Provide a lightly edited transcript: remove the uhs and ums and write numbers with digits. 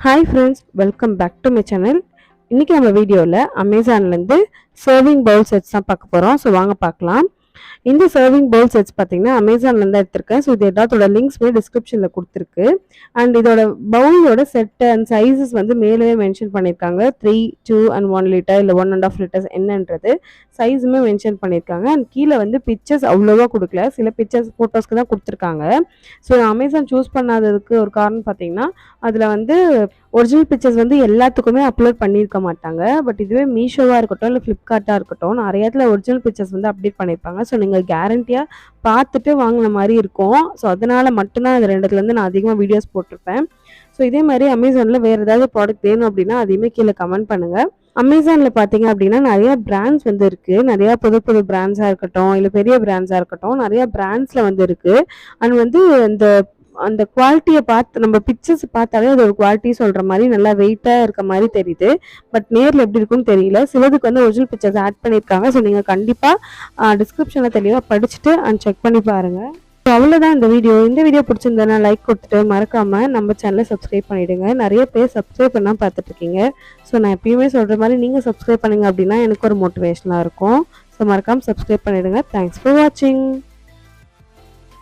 Hi friends, welcome back to my channel. இன்றைக்கி நம்ம வீடியோவில் அமேசான்லேருந்து சர்விங் பவுல் செட்ஸ் தான் பார்க்க போகிறோம். ஸோ வாங்க பார்க்கலாம். இந்த சர்விங் பவுல் செட்ஸ் பார்த்தீங்கன்னா அமேசான்லேருந்து எடுத்திருக்கேன். ஸோ இது எல்லாத்தோட லிங்க்ஸ்மே டிஸ்கிரிப்ஷனில் கொடுத்துருக்கு. அண்ட் இதோட பவுலோட செட்டு அண்ட் சைஸஸ் வந்து மேலே மென்ஷன் பண்ணியிருக்காங்க. 3, 2 and 1 லிட்டர் இல்லை 1.5 லிட்டர்ஸ் என்னன்றது சைஸுமே மென்ஷன் பண்ணியிருக்காங்க. அண்ட் கீழே வந்து பிக்சர்ஸ் அவ்வளோவா கொடுக்கல, சில பிக்சர்ஸ் ஃபோட்டோஸ்க்கு தான் கொடுத்துருக்காங்க. ஸோ நான் அமேசான் சூஸ் பண்ணாததுக்கு ஒரு காரணம் பார்த்தீங்கன்னா அதில் வந்து ஒரிஜினல் பிக்சர்ஸ் வந்து எல்லாத்துக்குமே அப்லோட் பண்ணியிருக்க மாட்டாங்க. பட் இதுவே மீஷோவாக இருக்கட்டும் இல்லை ஃப்ளிப்கார்ட்டாக இருக்கட்டும் நிறைய இடத்துல ஒரிஜினல் பிக்சர்ஸ் வந்து அப்டேட் பண்ணியிருப்பாங்க. ஸோ நீங்கள் கேரண்டியாக பார்த்துட்டு வாங்கின மாதிரி இருக்கும். ஸோ அதனால் மட்டும்தான் இது ரெண்டுத்துலேருந்து நான் அதிகமாக வீடியோஸ் போட்டிருப்பேன். ஸோ இதே மாதிரி அமேசானில் வேறு ஏதாவது ப்ராடக்ட் வேணும் அப்படின்னா அதையுமே கீழே கமெண்ட் பண்ணுங்கள். அமேசானில் பார்த்தீங்க அப்படின்னா நிறைய பிராண்ட்ஸ் வந்து இருக்குது. நிறையா புது புது பிராண்ட்ஸாக இருக்கட்டும் இல்லை பெரிய பிராண்ட்ஸாக இருக்கட்டும் நிறையா பிராண்ட்ஸில் வந்து இருக்குது. அண்ட் வந்து அந்த குவாலிட்டியை பார்த்து நம்ம பிக்சர்ஸ் பார்த்தாலே அது ஒரு குவாலிட்டி சொல்கிற மாதிரி நல்லா வெயிட்டாக இருக்க மாதிரி தெரியுது. பட் நேரில் எப்படி இருக்குன்னு தெரியல. சிலதுக்கு வந்து ஒரிஜினல் பிக்சர்ஸ் ஆட் பண்ணியிருக்காங்க. ஸோ நீங்கள் கண்டிப்பாக டிஸ்கிரிப்ஷனில் தெளிவாக படிச்சுட்டு செக் பண்ணி பாருங்கள். ஸோ அவ்வளோதான் இந்த வீடியோ பிடிச்சிருந்தேன்னா லைக் கொடுத்துட்டு மறக்காமல் நம்ம சேனலை சப்ஸ்கிரைப் பண்ணிவிடுங்க. நிறைய பேர் சப்ஸ்கிரைப் பண்ணால் பார்த்துட்ருக்கீங்க. ஸோ நான் எப்பயுமே சொல்கிற மாதிரி நீங்கள் சப்ஸ்கிரைப் பண்ணுங்க அப்படின்னா எனக்கு ஒரு மோட்டிவேஷனாக இருக்கும். ஸோ மறக்காமல் சப்ஸ்கிரைப் பண்ணிவிடுங்க. தேங்க்ஸ் ஃபார் வாட்சிங்.